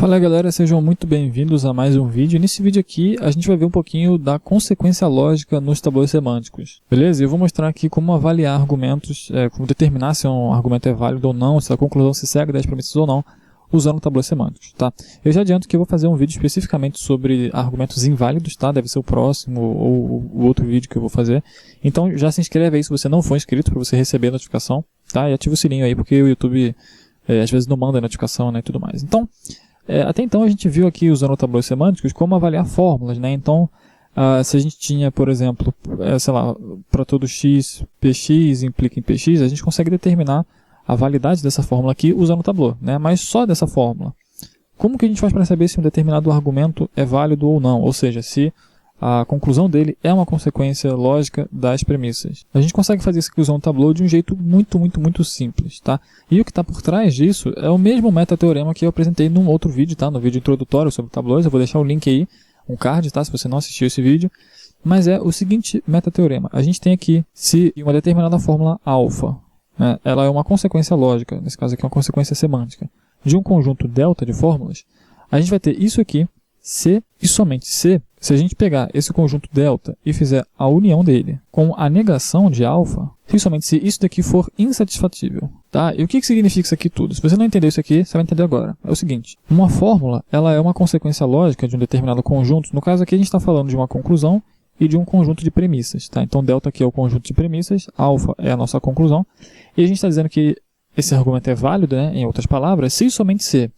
Fala galera, sejam muito bem-vindos a mais um vídeo. Nesse vídeo aqui a gente vai ver um pouquinho da consequência lógica nos tabuleiros semânticos. Beleza? Eu vou mostrar aqui como avaliar argumentos, como determinar se um argumento é válido ou não, se a conclusão se segue das premissas ou não, usando tabuleiros semânticos, tá? Eu já adianto que eu vou fazer um vídeo especificamente sobre argumentos inválidos, tá? Deve ser o próximo ou o outro vídeo que eu vou fazer. Então já se inscreve aí se você não for inscrito para você receber a notificação, tá? E ativa o sininho aí porque o YouTube às vezes não manda notificação, né, e tudo mais. Então, até então a gente viu aqui usando tabuleiros semânticos como avaliar fórmulas, né? Então, se a gente tinha, por exemplo, sei lá, para todo x, px implica em px, a gente consegue determinar a validade dessa fórmula aqui usando o tabuleiro, né? Mas só dessa fórmula. Como que a gente faz para saber se um determinado argumento é válido ou não? Ou seja, se a conclusão dele é uma consequência lógica das premissas. A gente consegue fazer isso aqui usando o tabuleiro de um jeito muito simples, tá? E o que está por trás disso é o mesmo metateorema que eu apresentei num outro vídeo, tá? No vídeo introdutório sobre tabuleiros, eu vou deixar o link aí, um card, tá? Se você não assistiu esse vídeo. Mas é o seguinte metateorema. A gente tem aqui, se uma determinada fórmula alfa, né, ela é uma consequência lógica, nesse caso aqui é uma consequência semântica, de um conjunto delta de fórmulas, a gente vai ter isso aqui, se e somente se a gente pegar esse conjunto delta e fizer a união dele com a negação de alfa, se somente se isso daqui for insatisfatível, tá? E o que significa isso aqui tudo? Se você não entender isso aqui, você vai entender agora. É o seguinte, uma fórmula, ela é uma consequência lógica de um determinado conjunto. No caso aqui a gente está falando de uma conclusão e de um conjunto de premissas, tá? Então delta aqui é o conjunto de premissas, alfa é a nossa conclusão, e a gente está dizendo que esse argumento é válido, né? Em outras palavras, se e somente se.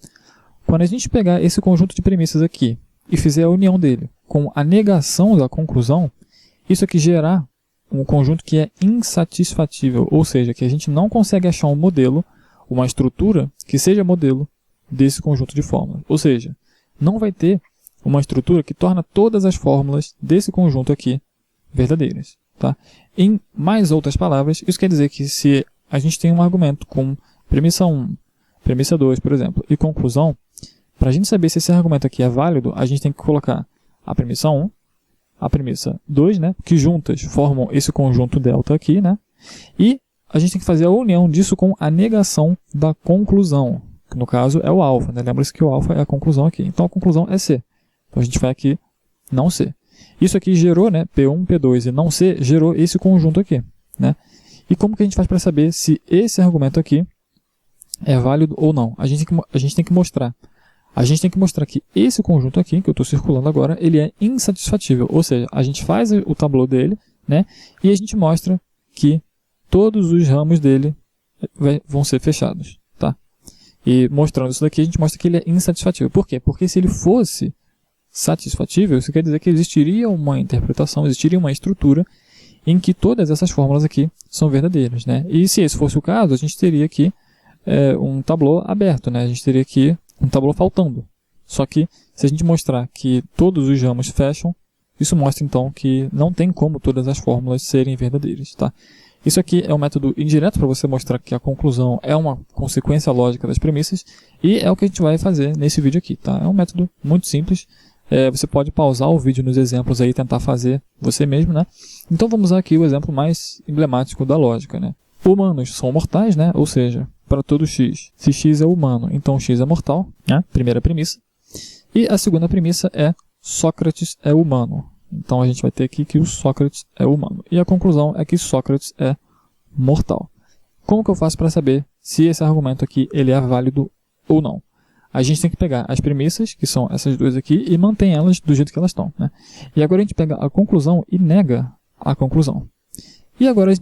Quando a gente pegar esse conjunto de premissas aqui e fizer a união dele com a negação da conclusão, isso aqui gerar um conjunto que é insatisfatível, ou seja, que a gente não consegue achar um modelo, uma estrutura que seja modelo desse conjunto de fórmulas. Ou seja, não vai ter uma estrutura que torna todas as fórmulas desse conjunto aqui verdadeiras, tá? Em mais outras palavras, isso quer dizer que se a gente tem um argumento com premissa 1, premissa 2, por exemplo, e conclusão, para a gente saber se esse argumento aqui é válido, a gente tem que colocar a premissa 1, a premissa 2, né, que juntas formam esse conjunto delta aqui, né, e a gente tem que fazer a união disso com a negação da conclusão, que no caso é o alfa, né, lembra-se que o alfa é a conclusão aqui, então a conclusão é C, então a gente vai aqui não C. Isso aqui gerou, né, P1, P2 e não C, gerou esse conjunto aqui, né, e como que a gente faz para saber se esse argumento aqui é válido ou não? A gente tem que mostrar que esse conjunto aqui, que eu estou circulando agora, ele é insatisfatível. Ou seja, a gente faz o tabuleiro dele, né? E a gente mostra que todos os ramos dele vão ser fechados, tá? E mostrando isso daqui, a gente mostra que ele é insatisfatível. Por quê? Porque se ele fosse satisfatível, isso quer dizer que existiria uma interpretação, existiria uma estrutura em que todas essas fórmulas aqui são verdadeiras, né? E se esse fosse o caso, a gente teria aqui um tabuleiro aberto, né? A gente teria aqui um tabuleiro faltando. Só que, se a gente mostrar que todos os ramos fecham, isso mostra então que não tem como todas as fórmulas serem verdadeiras, tá? Isso aqui é um método indireto para você mostrar que a conclusão é uma consequência lógica das premissas, e é o que a gente vai fazer nesse vídeo aqui, tá? É um método muito simples. Você pode pausar o vídeo nos exemplos aí e tentar fazer você mesmo, né? Então vamos usar aqui o exemplo mais emblemático da lógica, né? Humanos são mortais, né? Ou seja, para todo x, se x é humano, então x é mortal, né? Primeira premissa. E a segunda premissa é Sócrates é humano. Então a gente vai ter aqui que o Sócrates é humano. E a conclusão é que Sócrates é mortal. Como que eu faço para saber se esse argumento aqui ele é válido ou não? A gente tem que pegar as premissas, que são essas duas aqui, e mantém elas do jeito que elas estão, né? E agora a gente pega a conclusão e nega a conclusão. E agora a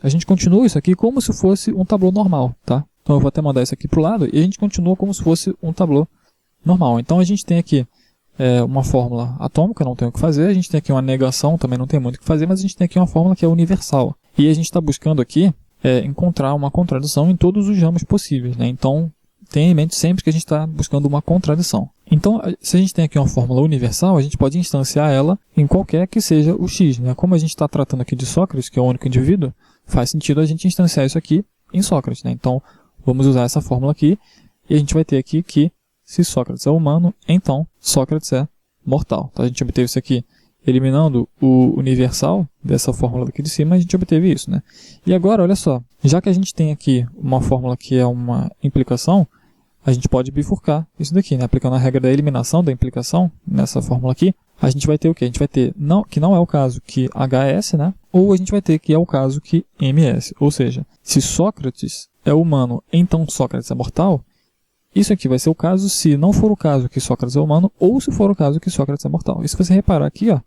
gente continua isso aqui como se fosse um tabuleiro normal, tá? Então eu vou até mandar isso aqui para o lado e a gente continua como se fosse um tabuleiro normal. Então a gente tem aqui uma fórmula atômica, não tem o que fazer. A gente tem aqui uma negação, também não tem muito o que fazer, mas a gente tem aqui uma fórmula que é universal. E a gente está buscando aqui encontrar uma contradição em todos os ramos possíveis, né? Então tenha em mente sempre que a gente está buscando uma contradição. Então, se a gente tem aqui uma fórmula universal, a gente pode instanciar ela em qualquer que seja o x, né? Como a gente está tratando aqui de Sócrates, que é o único indivíduo, faz sentido a gente instanciar isso aqui em Sócrates, né? Então, vamos usar essa fórmula aqui, e a gente vai ter aqui que, se Sócrates é humano, então Sócrates é mortal. Então, a gente obteve isso aqui eliminando o universal dessa fórmula daqui de cima, a gente obteve isso, né? E agora, olha só, já que a gente tem aqui uma fórmula que é uma implicação, a gente pode bifurcar isso daqui, né? Aplicando a regra da eliminação, da implicação, nessa fórmula aqui, a gente vai ter o quê? A gente vai ter que não é o caso que HS, né? Ou a gente vai ter que é o caso que MS. Ou seja, se Sócrates é humano, então Sócrates é mortal, isso aqui vai ser o caso se não for o caso que Sócrates é humano, ou se for o caso que Sócrates é mortal. E se você reparar aqui, ó,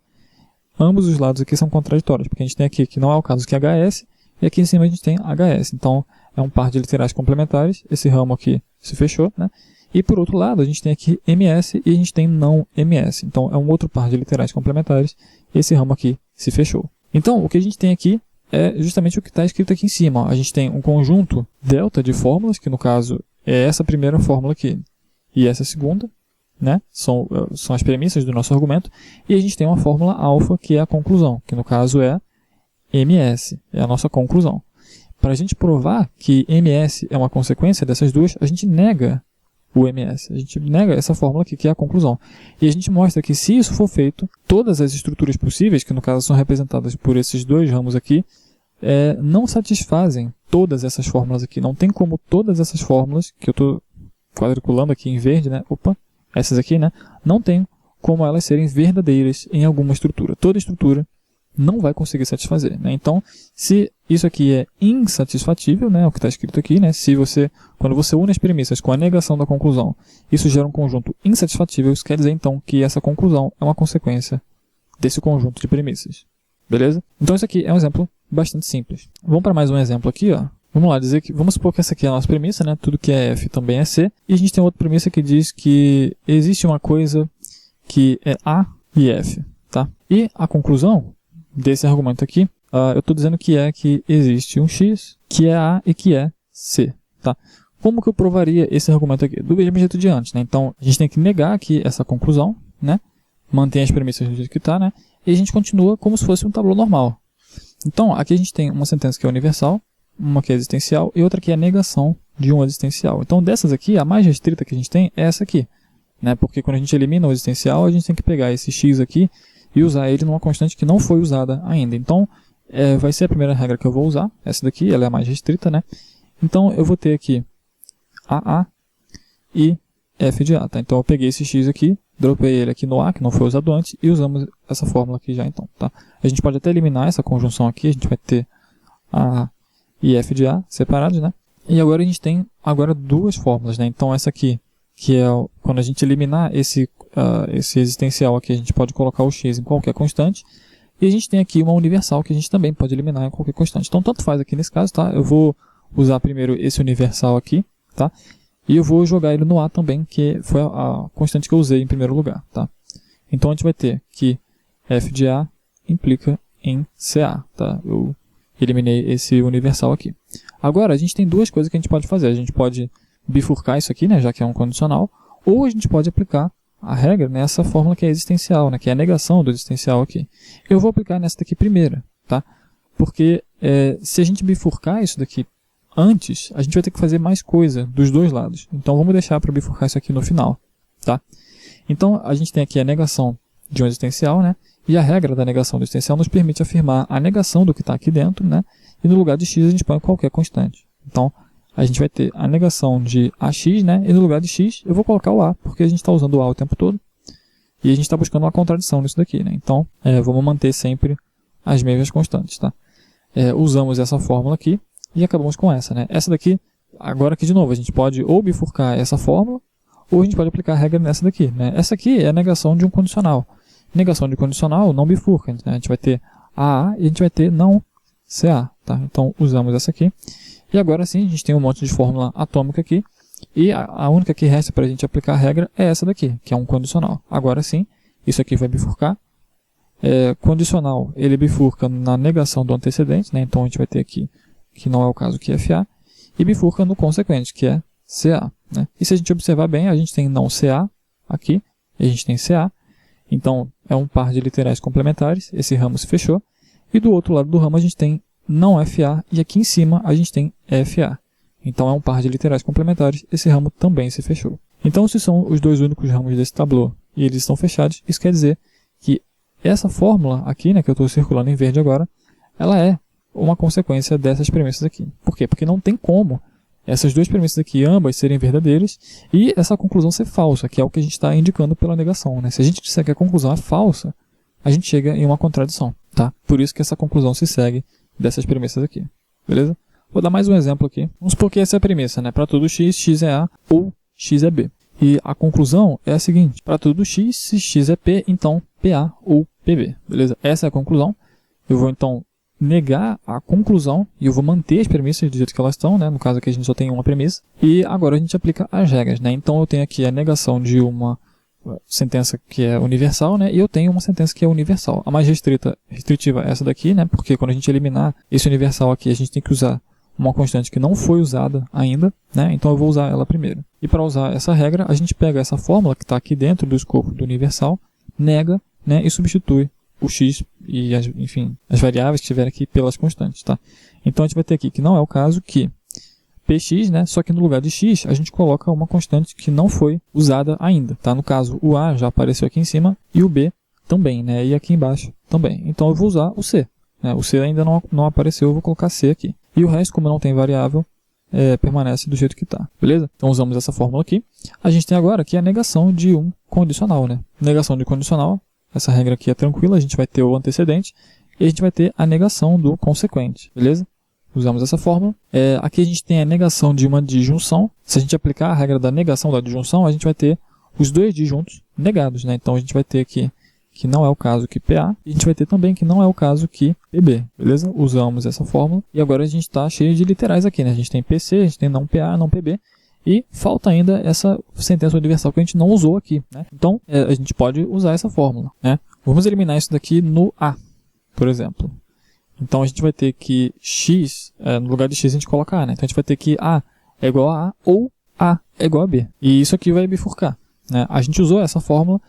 ambos os lados aqui são contraditórios, porque a gente tem aqui que não é o caso que HS, e aqui em cima a gente tem HS. Então, é um par de literais complementares, esse ramo aqui se fechou, né? E por outro lado, a gente tem aqui MS e a gente tem não MS. Então, é um outro par de literais complementares, esse ramo aqui se fechou. Então, o que a gente tem aqui é justamente o que está escrito aqui em cima. Ó. A gente tem um conjunto delta de fórmulas, que no caso é essa primeira fórmula aqui, e essa segunda, né? São as premissas do nosso argumento. E a gente tem uma fórmula alfa, que é a conclusão, que no caso é MS, é a nossa conclusão. Para a gente provar que MS é uma consequência dessas duas, a gente nega o MS. A gente nega essa fórmula aqui, que é a conclusão. E a gente mostra que se isso for feito, todas as estruturas possíveis, que no caso são representadas por esses dois ramos aqui, não satisfazem todas essas fórmulas aqui. Não tem como todas essas fórmulas, que eu estou quadriculando aqui em verde, né? Opa, essas aqui, né? Não tem como elas serem verdadeiras em alguma estrutura. Toda estrutura não vai conseguir satisfazer, né? Então, se isso aqui é insatisfatível, né, o que está escrito aqui, né, quando você une as premissas com a negação da conclusão, isso gera um conjunto insatisfatível, isso quer dizer então que essa conclusão é uma consequência desse conjunto de premissas. Beleza? Então isso aqui é um exemplo bastante simples. Vamos para mais um exemplo aqui, ó. Vamos lá, vamos supor que essa aqui é a nossa premissa, né, tudo que é F também é C, e a gente tem outra premissa que diz que existe uma coisa que é A e F, tá? E a conclusão desse argumento aqui, eu estou dizendo que existe um X, que é A e que é C, tá? Como que eu provaria esse argumento aqui? Do mesmo jeito de antes, né? Então, a gente tem que negar aqui essa conclusão, né? Mantém as premissas do jeito que está, né? E a gente continua como se fosse um tabuleiro normal. Então, aqui a gente tem uma sentença que é universal, uma que é existencial e outra que é a negação de um existencial. Então, dessas aqui, a mais restrita que a gente tem é essa aqui, né? Porque quando a gente elimina o existencial, a gente tem que pegar esse X aqui e usar ele numa constante que não foi usada ainda. Então, vai ser a primeira regra que eu vou usar. Essa daqui, ela é a mais restrita, né? Então, eu vou ter aqui AA e F de A, tá? Então, eu peguei esse X aqui, dropei ele aqui no A, que não foi usado antes, e usamos essa fórmula aqui já, então, tá? A gente pode até eliminar essa conjunção aqui, a gente vai ter AA e F de A separados, né? E agora a gente tem duas fórmulas, né? Então, essa aqui, que é quando a gente eliminar esse existencial aqui, a gente pode colocar o X em qualquer constante. E a gente tem aqui uma universal que a gente também pode eliminar em qualquer constante. Então, tanto faz aqui nesse caso, tá? Eu vou usar primeiro esse universal aqui, tá? E eu vou jogar ele no A também, que foi a constante que eu usei em primeiro lugar, tá? Então, a gente vai ter que F de A implica em CA, tá? Eu eliminei esse universal aqui. Agora, a gente tem duas coisas que a gente pode fazer. A gente pode bifurcar isso aqui, né? Já que é um condicional. Ou a gente pode aplicar a regra nessa fórmula que é existencial, né, que é a negação do existencial aqui. Eu vou aplicar nessa daqui primeira, tá? Porque se a gente bifurcar isso daqui antes, a gente vai ter que fazer mais coisa dos dois lados. Então vamos deixar para bifurcar isso aqui no final, tá? Então a gente tem aqui a negação de um existencial, né? E a regra da negação do existencial nos permite afirmar a negação do que está aqui dentro, né? E no lugar de x a gente põe qualquer constante. Então a gente vai ter a negação de AX, né? E no lugar de X eu vou colocar o A, porque a gente está usando o A o tempo todo. E a gente está buscando uma contradição nisso daqui, né? Então, vamos manter sempre as mesmas constantes, tá? Usamos essa fórmula aqui e acabamos com essa, né? Essa daqui, agora aqui de novo, a gente pode ou bifurcar essa fórmula, ou a gente pode aplicar a regra nessa daqui, né? Essa aqui é a negação de um condicional. Negação de condicional não bifurca, né? A gente vai ter AA e a gente vai ter não CA, tá? Então, usamos essa aqui. E agora sim, a gente tem um monte de fórmula atômica aqui, e a única que resta para a gente aplicar a regra é essa daqui, que é um condicional. Agora sim, isso aqui vai bifurcar. Condicional, ele bifurca na negação do antecedente, né? Então a gente vai ter aqui, que não é o caso, que é FA, e bifurca no consequente, que é CA, né? E se a gente observar bem, a gente tem não CA aqui, e a gente tem CA, então é um par de literais complementares, esse ramo se fechou, e do outro lado do ramo a gente tem não FA, e aqui em cima a gente tem FA. Então é um par de literais complementares, esse ramo também se fechou. Então se são os dois únicos ramos desse tabuleau e eles estão fechados, isso quer dizer que essa fórmula aqui, né, que eu estou circulando em verde agora, ela é uma consequência dessas premissas aqui. Por quê? Porque não tem como essas duas premissas aqui, ambas serem verdadeiras, e essa conclusão ser falsa, que é o que a gente está indicando pela negação, né? Se a gente disser que a conclusão é falsa, a gente chega em uma contradição, tá? Por isso que essa conclusão se segue dessas premissas aqui, beleza? Vou dar mais um exemplo aqui. Vamos supor que essa é a premissa, né? Para todo x, x é A ou x é B. E a conclusão é a seguinte: para todo x, se x é P, então PA ou PB, beleza? Essa é a conclusão. Eu vou então negar a conclusão e eu vou manter as premissas do jeito que elas estão, né? No caso aqui a gente só tem uma premissa. E agora a gente aplica as regras, né? Então eu tenho aqui a negação de uma sentença que é universal, né? E eu tenho uma sentença que é universal. A mais restritiva é essa daqui, né? Porque quando a gente eliminar esse universal aqui, a gente tem que usar uma constante que não foi usada ainda, né? Então eu vou usar ela primeiro. E para usar essa regra, a gente pega essa fórmula que está aqui dentro do escopo do universal, nega, né? E substitui o x e, enfim, as variáveis que estiverem aqui pelas constantes, tá? Então a gente vai ter aqui que não é o caso que px, né? Só que no lugar de x, a gente coloca uma constante que não foi usada ainda, tá? No caso, o a já apareceu aqui em cima e o b também, né? E aqui embaixo também. Então eu vou usar o c, né? O c ainda não apareceu, eu vou colocar c aqui. E o resto, como não tem variável, permanece do jeito que está, beleza? Então usamos essa fórmula aqui. A gente tem agora aqui a negação de um condicional, né? Negação de condicional, essa regra aqui é tranquila, a gente vai ter o antecedente e a gente vai ter a negação do consequente, beleza? Usamos essa fórmula. Aqui a gente tem a negação de uma disjunção. Se a gente aplicar a regra da negação da disjunção, a gente vai ter os dois disjuntos negados, né? Então a gente vai ter aqui que não é o caso que PA, e a gente vai ter também que não é o caso que PB, beleza? Usamos essa fórmula, e agora a gente está cheio de literais aqui, né? A gente tem PC, a gente tem não PA, não PB, e falta ainda essa sentença universal que a gente não usou aqui, né? Então, a gente pode usar essa fórmula, né? Vamos eliminar isso daqui no A, por exemplo. Então, a gente vai ter que x, no lugar de x a gente coloca A, né? Então, a gente vai ter que A é igual a A ou A é igual a B. E isso aqui vai bifurcar, né? A gente usou essa fórmula.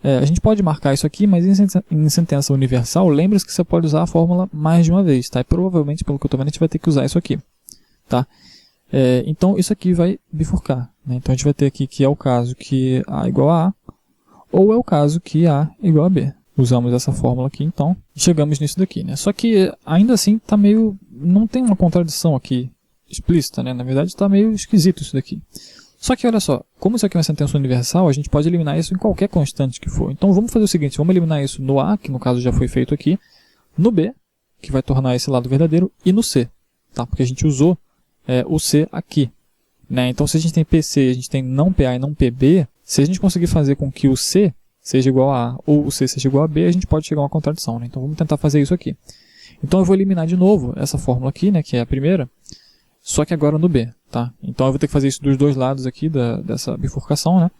A gente pode marcar isso aqui, mas em sentença universal, lembre-se que você pode usar a fórmula mais de uma vez, tá? E provavelmente, pelo que eu estou vendo, a gente vai ter que usar isso aqui, tá? Então, isso aqui vai bifurcar, né? Então, a gente vai ter aqui que é o caso que A é igual a A, ou é o caso que A é igual a B. Usamos essa fórmula aqui, então, e chegamos nisso daqui, né? Só que, ainda assim, tá meio... não tem uma contradição aqui explícita, né? Na verdade, está meio esquisito isso daqui. Só que, olha só, como isso aqui é uma sentença universal, a gente pode eliminar isso em qualquer constante que for. Então, vamos fazer o seguinte, vamos eliminar isso no A, que no caso já foi feito aqui, no B, que vai tornar esse lado verdadeiro, e no C, tá? Porque a gente usou o C aqui, né? Então, se a gente tem PC, a gente tem não PA e não PB, se a gente conseguir fazer com que o C seja igual a A ou o C seja igual a B, a gente pode chegar a uma contradição, né? Então, vamos tentar fazer isso aqui. Então, eu vou eliminar de novo essa fórmula aqui, né, que é a primeira, só que agora no B, tá? Então eu vou ter que fazer isso dos dois lados aqui dessa bifurcação, né?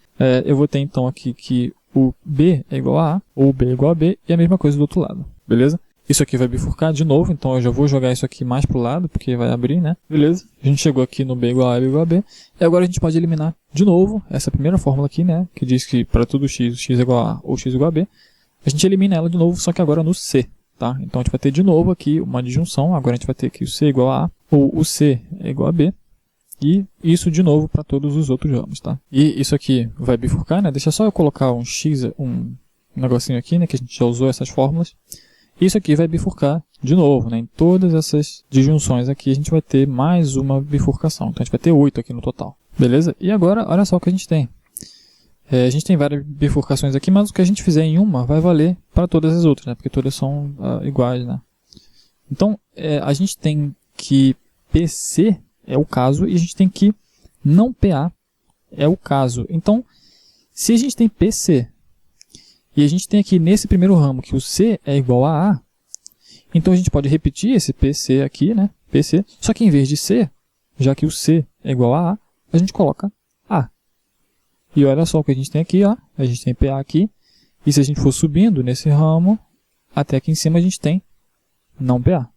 Eu vou ter então aqui que o B é igual a A, ou o B é igual a B, e a mesma coisa do outro lado, beleza? Isso aqui vai bifurcar de novo, então eu já vou jogar isso aqui mais pro lado, porque vai abrir, né? Beleza? A gente chegou aqui no B igual a A, B igual a B, e agora a gente pode eliminar de novo essa primeira fórmula aqui, né? Que diz que para tudo x, o x é igual a A ou x igual a B. A gente elimina ela de novo, só que agora no C, tá? Então a gente vai ter de novo aqui uma disjunção, agora a gente vai ter que o C é igual a A, ou o C é igual a B, e isso de novo para todos os outros ramos, tá? E isso aqui vai bifurcar, né? Deixa só eu colocar um x, um negocinho aqui, né? Que a gente já usou essas fórmulas. Isso aqui vai bifurcar de novo, né? Em todas essas disjunções aqui a gente vai ter mais uma bifurcação. Então a gente vai ter 8 aqui no total, beleza? E agora, olha só o que a gente tem. A gente tem várias bifurcações aqui, mas o que a gente fizer em uma vai valer para todas as outras, né? Porque todas são iguais, né? Então, a gente tem que PC é o caso e a gente tem que não PA é o caso. Então, se a gente tem PC e a gente tem aqui nesse primeiro ramo que o C é igual a A, então a gente pode repetir esse PC aqui, né? PC, só que em vez de C, já que o C é igual a A gente coloca A. E olha só o que a gente tem aqui, ó. A gente tem PA aqui, e se a gente for subindo nesse ramo, até aqui em cima a gente tem não PA.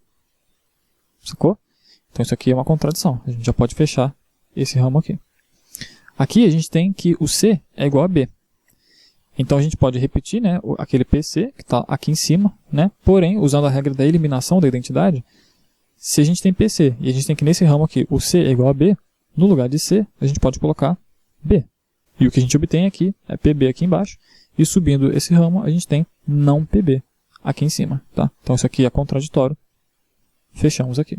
Sacou? Então isso aqui é uma contradição. A gente já pode fechar esse ramo aqui. Aqui a gente tem que o C é igual a B. Então a gente pode repetir, né, aquele PC que está aqui em cima, né? Porém, usando a regra da eliminação da identidade, se a gente tem PC e a gente tem que nesse ramo aqui o C é igual a B, no lugar de C a gente pode colocar B. E o que a gente obtém aqui é PB aqui embaixo, e subindo esse ramo a gente tem não PB aqui em cima, tá? Então isso aqui é contraditório. Fechamos aqui.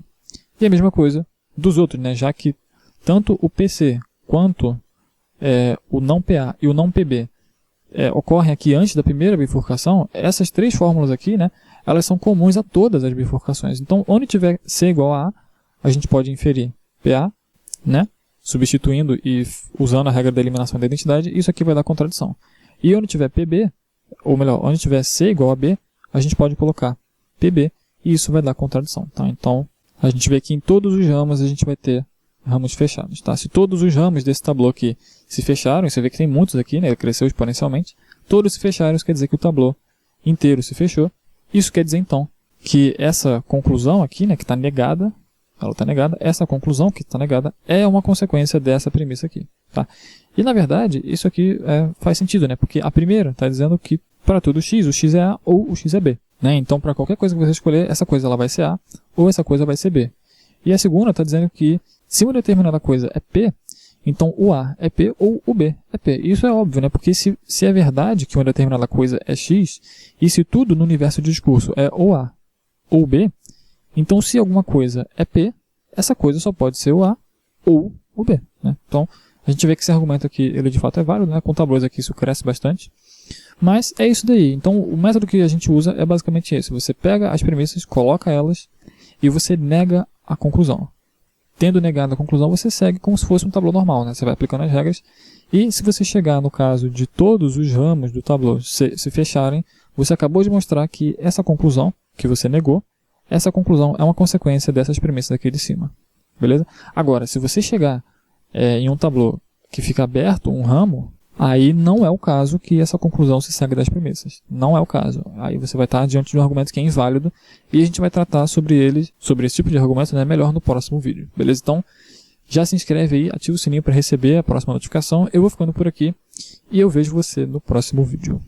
E a mesma coisa dos outros, né? Já que tanto o PC quanto o não PA e o não PB ocorrem aqui antes da primeira bifurcação, essas três fórmulas aqui, né, elas são comuns a todas as bifurcações. Então, onde tiver C igual a A gente pode inferir PA, né, substituindo e usando a regra da eliminação da identidade, isso aqui vai dar contradição. E onde tiver PB, ou melhor, onde tiver C igual a B, a gente pode colocar PB, e isso vai dar contradição. Tá? Então, a gente vê que em todos os ramos a gente vai ter ramos fechados. Tá? Se todos os ramos desse tablô aqui se fecharam, e você vê que tem muitos aqui, né, ele cresceu exponencialmente, todos se fecharam, isso quer dizer que o tablô inteiro se fechou. Isso quer dizer, então, que essa conclusão aqui, né, que está negada, ela está negada, essa conclusão que está negada é uma consequência dessa premissa aqui. Tá? E, na verdade, isso aqui faz sentido, né, porque a primeira está dizendo que para todo x, o x é A ou o x é B. Né? Então, para qualquer coisa que você escolher, essa coisa ela vai ser A ou essa coisa vai ser B. E a segunda está dizendo que se uma determinada coisa é P, então o A é P ou o B é P. Isso é óbvio, né? Porque se é verdade que uma determinada coisa é X, e se tudo no universo de discurso é ou A ou B, então se alguma coisa é P, essa coisa só pode ser o A ou o B. Né? Então, a gente vê que esse argumento aqui, ele de fato é válido, né? Com tabuleiros aqui isso cresce bastante. Mas é isso daí. Então, o método que a gente usa é basicamente esse. Você pega as premissas, coloca elas e você nega a conclusão. Tendo negado a conclusão, você segue como se fosse um tablô normal. Né? Você vai aplicando as regras. E se você chegar no caso de todos os ramos do tablô se fecharem, você acabou de mostrar que essa conclusão que você negou, essa conclusão é uma consequência dessas premissas aqui de cima. Beleza? Agora, se você chegar em um tablô que fica aberto, um ramo, aí não é o caso que essa conclusão se segue das premissas. Não é o caso. Aí você vai estar diante de um argumento que é inválido e a gente vai tratar sobre ele, sobre esse tipo de argumento, né, melhor no próximo vídeo. Beleza? Então, já se inscreve aí, ativa o sininho para receber a próxima notificação. Eu vou ficando por aqui e eu vejo você no próximo vídeo.